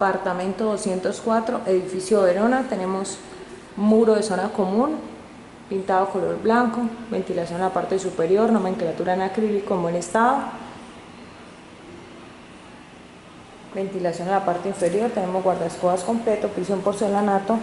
Apartamento 204, edificio Verona. Tenemos muro de zona común, pintado color blanco, ventilación en la parte superior, nomenclatura en acrílico en buen estado. Ventilación en la parte inferior, tenemos guardaescobas completo, piso en porcelanato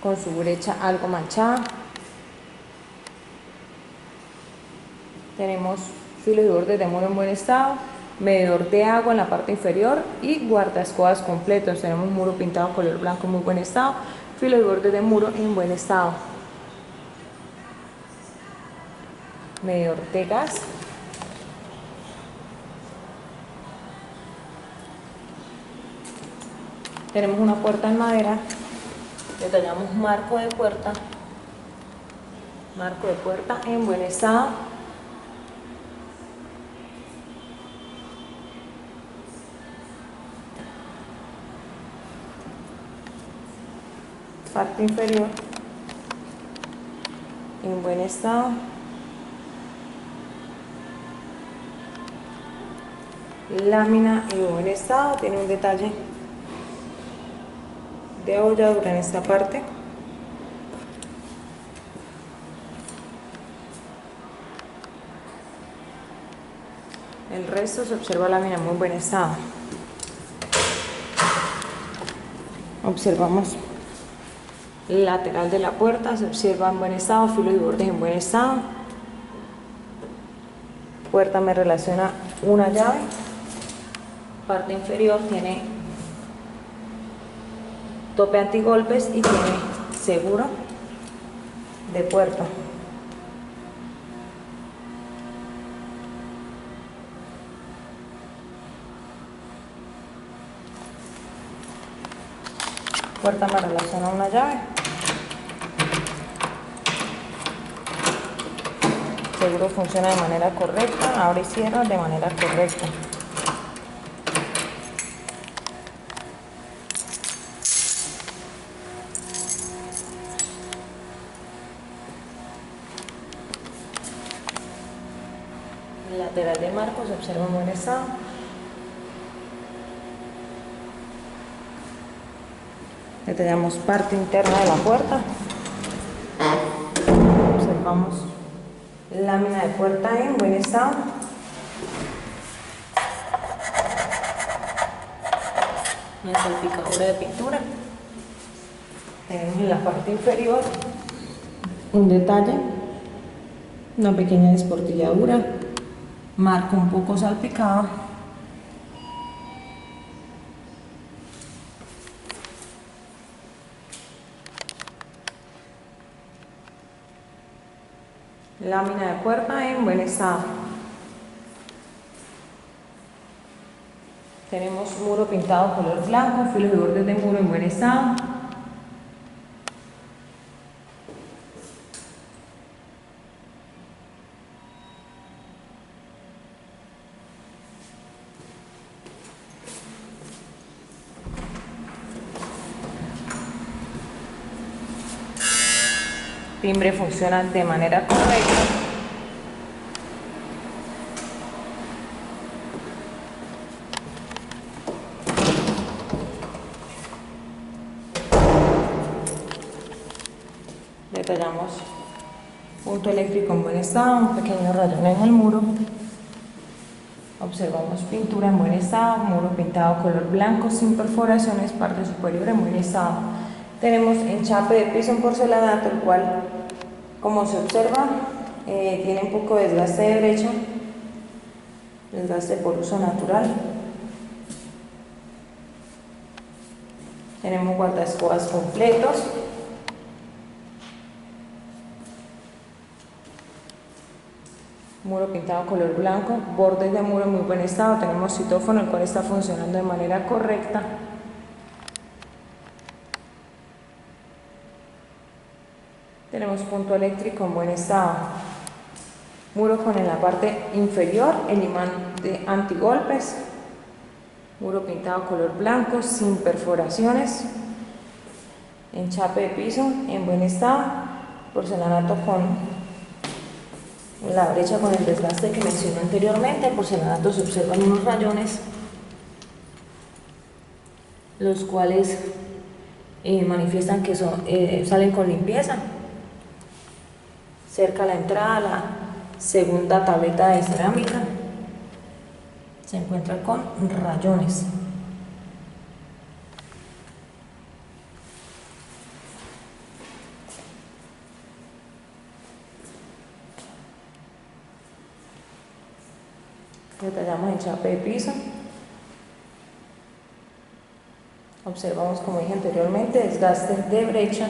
con su brecha algo manchada. Tenemos filos y bordes de muro en buen estado, medidor de agua en la parte inferior y guardaescobas completos. Tenemos muro pintado color blanco en muy buen estado, filos y bordes de muro en buen estado. Medidor de gas. Tenemos una puerta en madera, detallamos marco de puerta en buen estado. Parte inferior en buen estado. Lámina en buen estado, tiene un detalle de abolladura en esta parte. El resto se observa lámina en muy buen estado. Observamos el lateral de la puerta, se observa en buen estado, filos y bordes en buen estado. Puerta me relaciona una llave. Parte inferior tiene tope antigolpes y tiene seguro de puerta. Puerta me relaciona una llave. Seguro funciona de manera correcta, abre y cierra de manera correcta. El lateral del marco se observa en buen estado. Detallamos parte interna de la puerta. Observamos lámina de puerta en buen estado. Una salpicadura de pintura. Tenemos en la parte inferior un detalle, una pequeña desportilladura, marco un poco salpicado. Lámina de puerta en buen estado. Tenemos muro pintado color blanco, filos y bordes de muro en buen estado. Timbre funciona de manera correcta. Detallamos punto eléctrico en buen estado, un pequeño rayón en el muro. Observamos pintura en buen estado, muro pintado color blanco sin perforaciones, parte superior en buen estado. Tenemos enchape de piso en porcelanato, el cual, como se observa, tiene un poco de desgaste de brecha, desgaste por uso natural. Tenemos guardaescobas completos. Muro pintado color blanco, bordes de muro en muy buen estado. Tenemos citófono, el cual está funcionando de manera correcta. Tenemos punto eléctrico en buen estado. Muro con en la parte inferior el imán de antigolpes. Muro pintado color blanco sin perforaciones. Enchape de piso en buen estado. Porcelanato con la brecha con el desgaste que mencioné anteriormente. El porcelanato se observan unos rayones. los cuales manifiestan que salen con limpieza. Cerca a la entrada, la segunda tableta de cerámica se encuentra con rayones. Detallamos el chape de piso. Observamos, como dije anteriormente, desgaste de brecha.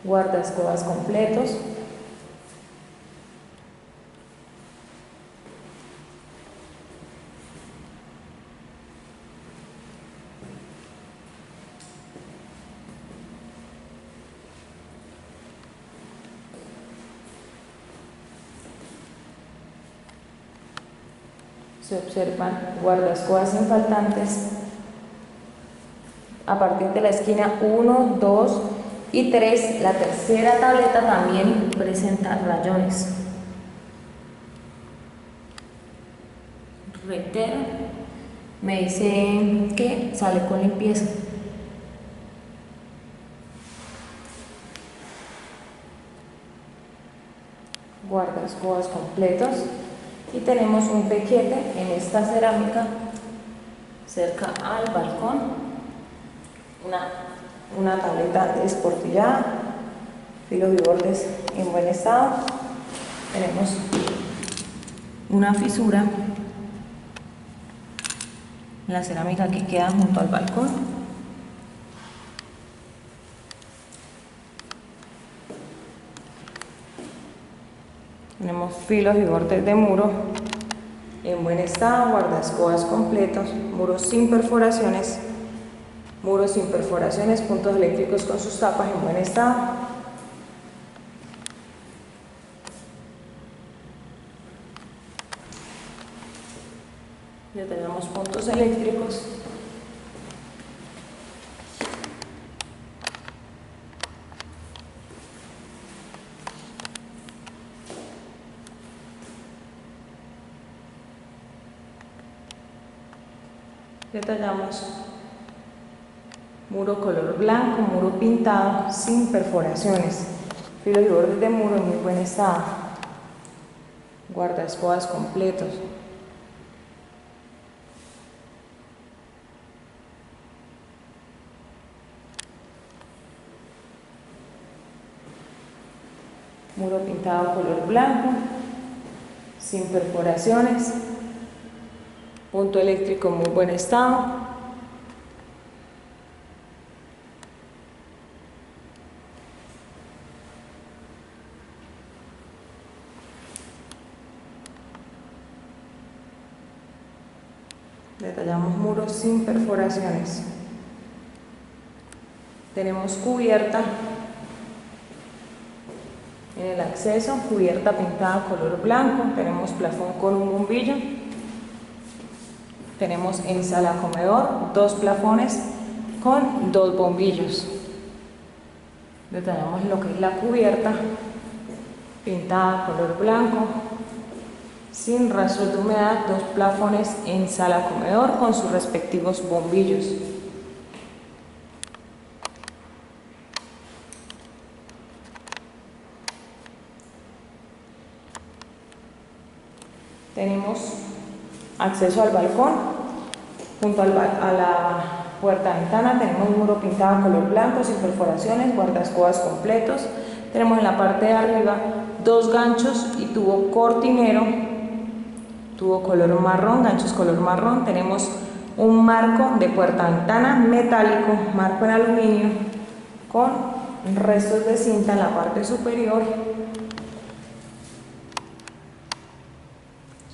Guardaescobas completos. Se observan guardaescobas infaltantes a partir de la esquina 1, 2 y 3. La tercera tableta también presenta rayones. Reitero, me dice que sale con limpieza. Guardaescobas completos. Y tenemos un pequete en esta cerámica cerca al balcón, una tableta desportillada, filos y bordes en buen estado. Tenemos una fisura en la cerámica que queda junto al balcón. Tenemos filos y bordes de muro en buen estado, guardaescobas completos, muros sin perforaciones, puntos eléctricos con sus tapas en buen estado. Ya tenemos puntos eléctricos. Detallamos muro color blanco, muro pintado sin perforaciones, filos y bordes de muro en muy buen estado, guardaescobas completos. Muro pintado color blanco, sin perforaciones, punto eléctrico en muy buen estado. Detallamos muros sin perforaciones. Tenemos cubierta en el acceso, cubierta pintada color blanco. Tenemos plafón con un bombillo. Tenemos en sala comedor 2 plafones con 2 bombillos. Detallamos lo que es la cubierta pintada color blanco, sin rastros de humedad, 2 plafones en sala comedor con sus respectivos bombillos. Tenemos acceso al balcón. Junto a la puerta-ventana tenemos un muro pintado color blanco sin perforaciones, guardaescobas completos. Tenemos en la parte de arriba 2 ganchos y tubo cortinero, tubo color marrón, ganchos color marrón. Tenemos un marco de puerta-ventana metálico, marco en aluminio, con restos de cinta en la parte superior.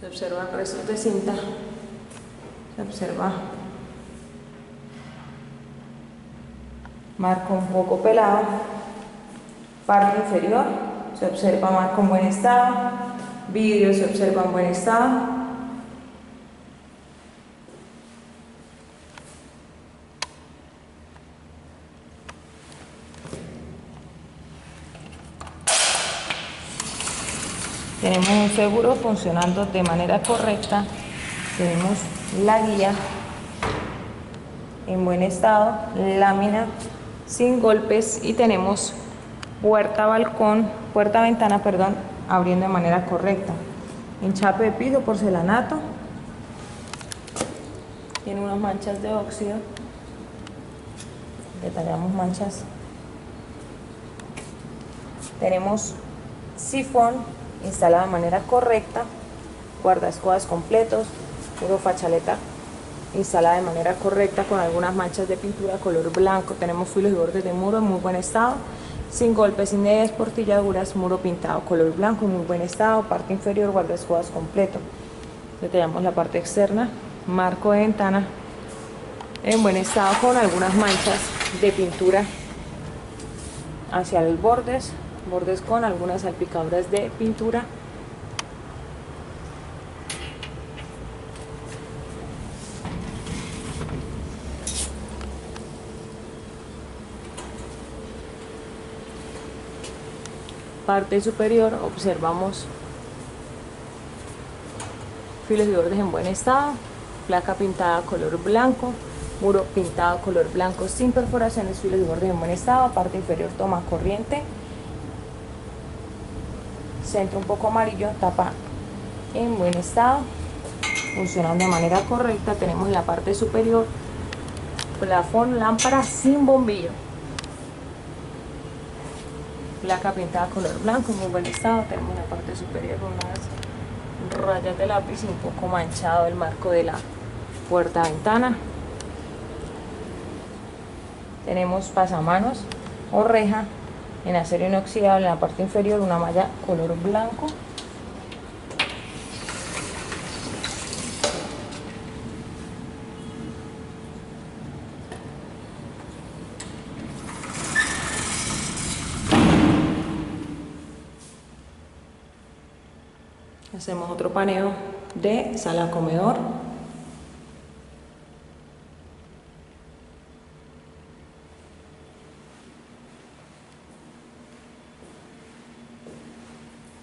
Se observan restos de cinta, se observa marco un poco pelado, parte inferior, se observa marco en buen estado, vidrio se observa en buen estado. Tenemos un seguro funcionando de manera correcta. Tenemos la guía en buen estado, lámina sin golpes y tenemos puerta-ventana, abriendo de manera correcta. Enchape de piso, porcelanato. Tiene unas manchas de óxido. Detallamos manchas. Tenemos sifón instalado de manera correcta, guardaescobas completos, muro fachaleta instalada de manera correcta con algunas manchas de pintura color blanco. Tenemos filos y bordes de muro en muy buen estado, sin golpes, sin desportilladuras, muro pintado color blanco en muy buen estado, parte inferior, guardaescobas completo. Detallamos la parte externa, marco de ventana en buen estado con algunas manchas de pintura hacia los bordes con algunas salpicaduras de pintura. Parte superior, observamos filos y bordes en buen estado, placa pintada color blanco, muro pintado color blanco sin perforaciones, filos y bordes en buen estado, parte inferior toma corriente, centro un poco amarillo, tapa en buen estado, funcionando de manera correcta. Tenemos en la parte superior plafón, lámpara sin bombillo, placa pintada color blanco en muy buen estado. Tenemos en la parte superior unas rayas de lápiz y un poco manchado el marco de la puerta-ventana. Tenemos pasamanos o reja en acero inoxidable en la parte inferior, una malla color blanco. Hacemos otro paneo de sala comedor.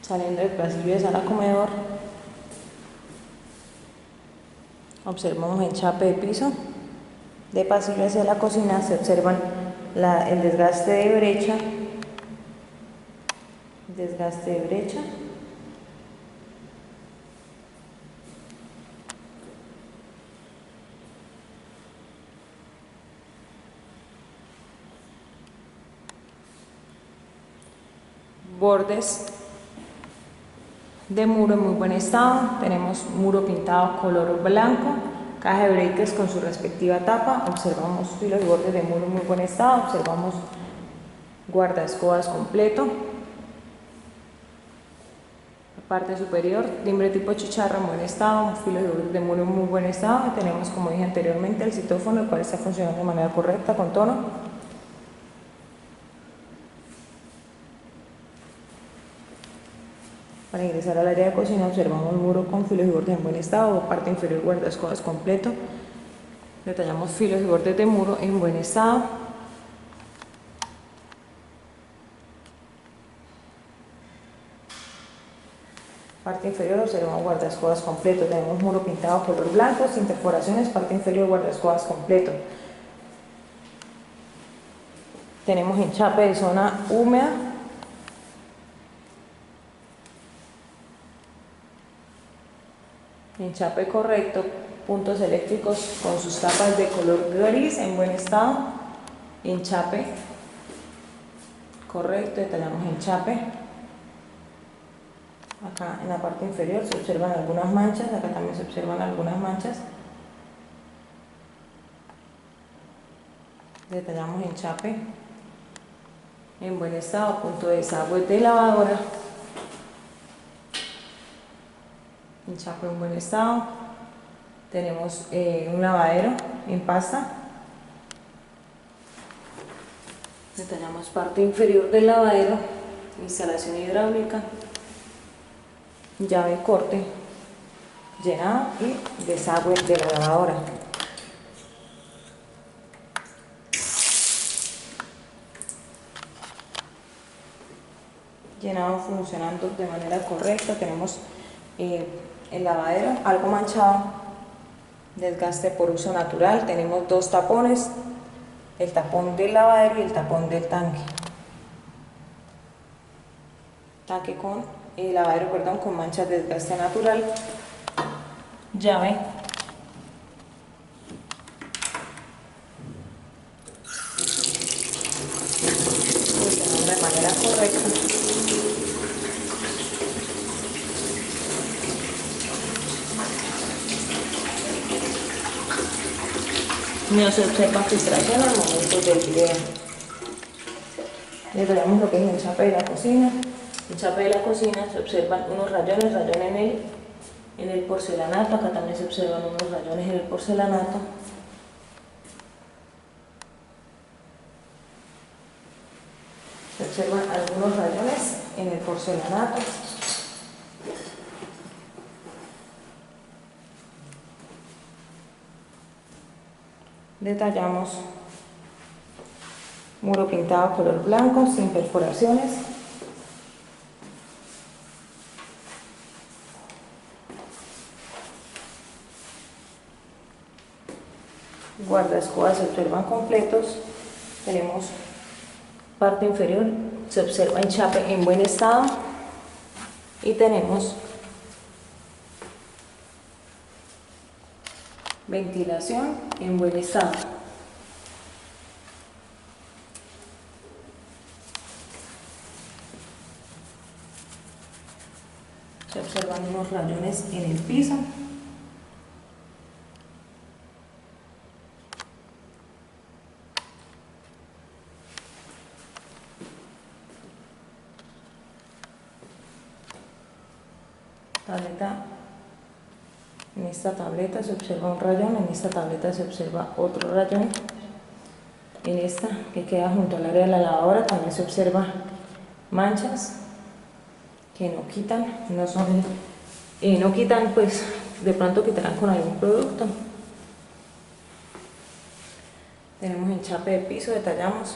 Saliendo del pasillo de sala comedor, observamos enchape de piso. De pasillo hacia la cocina se observan el desgaste de brecha, bordes de muro en muy buen estado. Tenemos muro pintado color blanco, caja de breakers con su respectiva tapa. Observamos filos y bordes de muro en muy buen estado. Observamos guardaescobas completo. La parte superior, timbre tipo chicharra en buen estado, filos y bordes de muro en muy buen estado. Y tenemos, como dije anteriormente, el citófono, el cual está funcionando de manera correcta, con tono. Para ingresar al área de cocina observamos muro con filos y bordes en buen estado, parte inferior guardaescobas completo. Detallamos filos y bordes de muro en buen estado. Parte inferior observamos guardaescobas completo. Tenemos muro pintado color blanco sin perforaciones, parte inferior guardaescobas completo. Tenemos enchape de zona húmeda. Enchape correcto, puntos eléctricos con sus tapas de color gris en buen estado. Enchape correcto, detallamos enchape. Acá en la parte inferior se observan algunas manchas, acá también se observan algunas manchas. Detallamos enchape en buen estado, punto de desagüe de lavadora. Enchape en buen estado. Tenemos un lavadero en pasta. Detallamos parte inferior del lavadero, instalación hidráulica, llave corte, llenado y desagüe de la lavadora. llenado funcionando de manera correcta. Tenemos el lavadero algo manchado, desgaste por uso natural. Tenemos dos tapones, el tapón del lavadero y el tapón del tanque con el lavadero, perdón, con manchas de desgaste natural. Llave funcionando de manera correcta. No se observa filtración al momento del video. Le traemos lo que es el chape de la cocina. El chape de la cocina se observan unos rayones en el porcelanato. Acá también se observan unos rayones en el porcelanato. Se observan algunos rayones en el porcelanato. Detallamos muro pintado color blanco sin perforaciones. Guardaescobas se observan completos. Tenemos parte inferior, se observa enchape en buen estado y tenemos ventilación en buen estado. Se observan unos rayones en el piso. En esta tableta se observa un rayón, en esta tableta se observa otro rayón, en esta que queda junto al área de la lavadora también se observa manchas que no quitan, no quitan, pues de pronto quitarán con algún producto. Tenemos enchape de piso, detallamos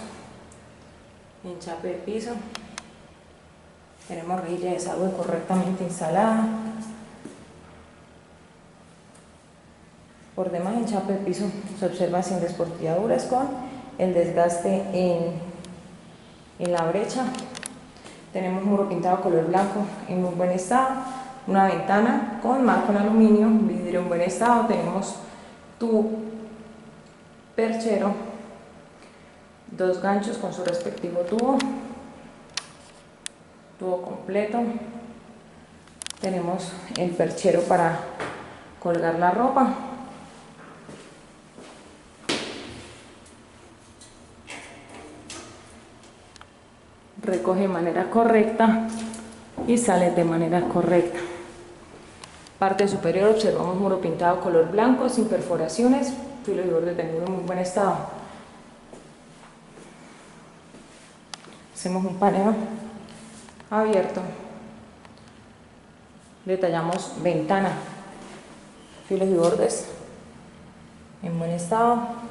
enchape de piso. Tenemos rejilla de desagüe correctamente instalada. Por demás, enchape de piso se observa sin desportilladuras, con el desgaste en la brecha. Tenemos muro pintado color blanco en muy buen estado. Una ventana con marco en aluminio, vidrio en buen estado. Tenemos tubo perchero, dos ganchos con su respectivo tubo completo. Tenemos el perchero para colgar la ropa. Recoge de manera correcta y sale de manera correcta. Parte superior observamos muro pintado color blanco sin perforaciones, filos y bordes de muro en muy buen estado. Hacemos un paneo abierto. Detallamos ventana, filos y bordes en buen estado.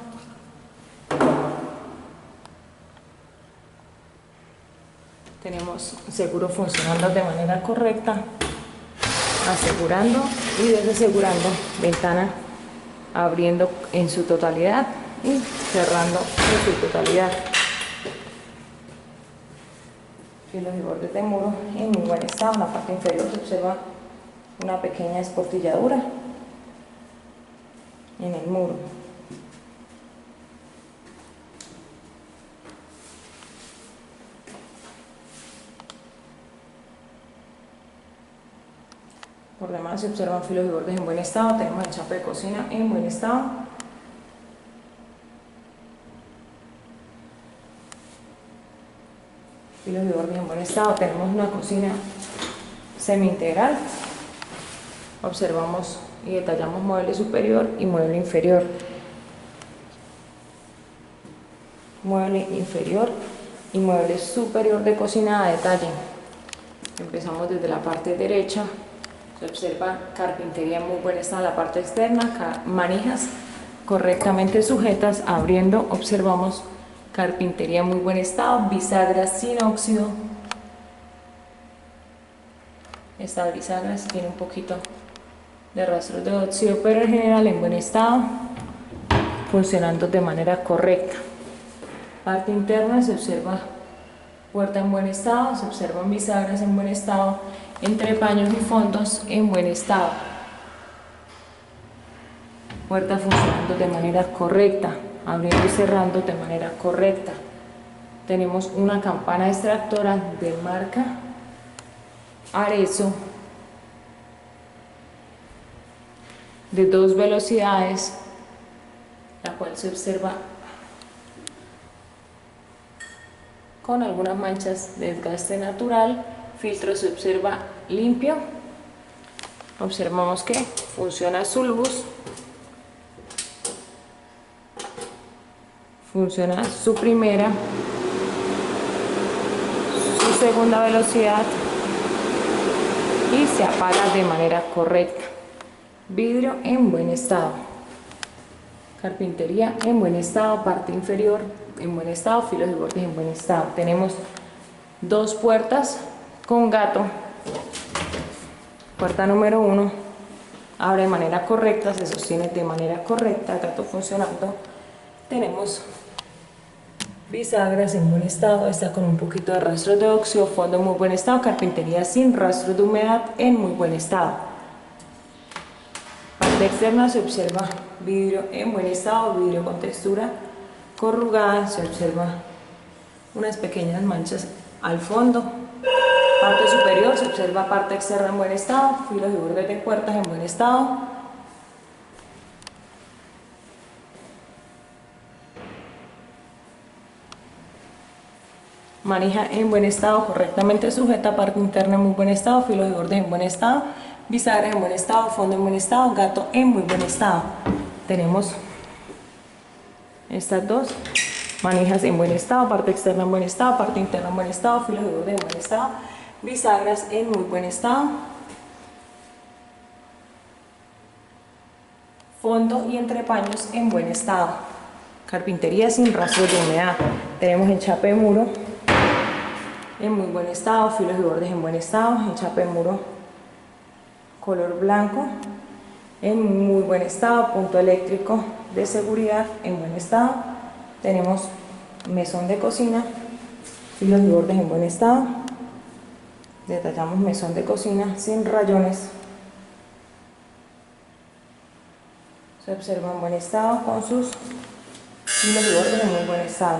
Tenemos seguro funcionando de manera correcta, asegurando y desasegurando, ventana abriendo en su totalidad y cerrando en su totalidad. Filos y bordes de muro en muy buen estado. En la parte inferior se observa una pequeña esportilladura en el muro. Por demás se observan filos y bordes en buen estado. Tenemos el chape de cocina en buen estado. Filos y bordes en buen estado. Tenemos una cocina semi-integral. Observamos y detallamos mueble superior y mueble inferior. Mueble inferior y mueble superior de cocina a detalle. Empezamos desde la parte derecha. Se observa carpintería en muy buen estado en la parte externa, manijas correctamente sujetas. Abriendo observamos carpintería en muy buen estado, bisagras sin óxido, Esta bisagra tiene un poquito de rastros de óxido, pero en general en buen estado, funcionando de manera correcta. Parte interna se observa puerta en buen estado, se observan bisagras en buen estado, entrepaños y fondos en buen estado. Puerta funcionando de manera correcta, abriendo y cerrando de manera correcta. Tenemos una campana extractora de marca Arezzo de 2 velocidades, la cual se observa con algunas manchas de desgaste natural. Filtro se observa limpio. Observamos que funciona su luz, funciona su primera, su segunda velocidad y se apaga de manera correcta. Vidrio en buen estado, carpintería en buen estado, parte inferior en buen estado, filos y bordes en buen estado. Tenemos 2 puertas con gato. Puerta número 1 abre de manera correcta, se sostiene de manera correcta, gato funcionando. Tenemos bisagras en buen estado, está con un poquito de rastros de óxido, fondo en muy buen estado, carpintería sin rastros de humedad en muy buen estado. Parte externa se observa vidrio en buen estado, vidrio con textura corrugada, se observa unas pequeñas manchas al fondo. Parte superior se observa parte externa en buen estado, filos y bordes de puertas en buen estado. Manija en buen estado, correctamente sujeta, parte interna en muy buen estado, filos y bordes en buen estado, bisagras en buen estado, fondo en buen estado, gato en muy buen estado. Tenemos estas 2 manijas en buen estado, parte externa en buen estado, parte interna en buen estado, filos y bordes en buen estado, bisagras en muy buen estado, fondo y entrepaños en buen estado, carpintería sin rastros de humedad. Tenemos enchape de muro en muy buen estado, filos y bordes en buen estado, enchape de muro color blanco en muy buen estado, punto eléctrico de seguridad en buen estado. Tenemos mesón de cocina, filos y bordes en buen estado. Detallamos mesón de cocina sin rayones, se observa en buen estado con sus filos y bordes en muy buen estado.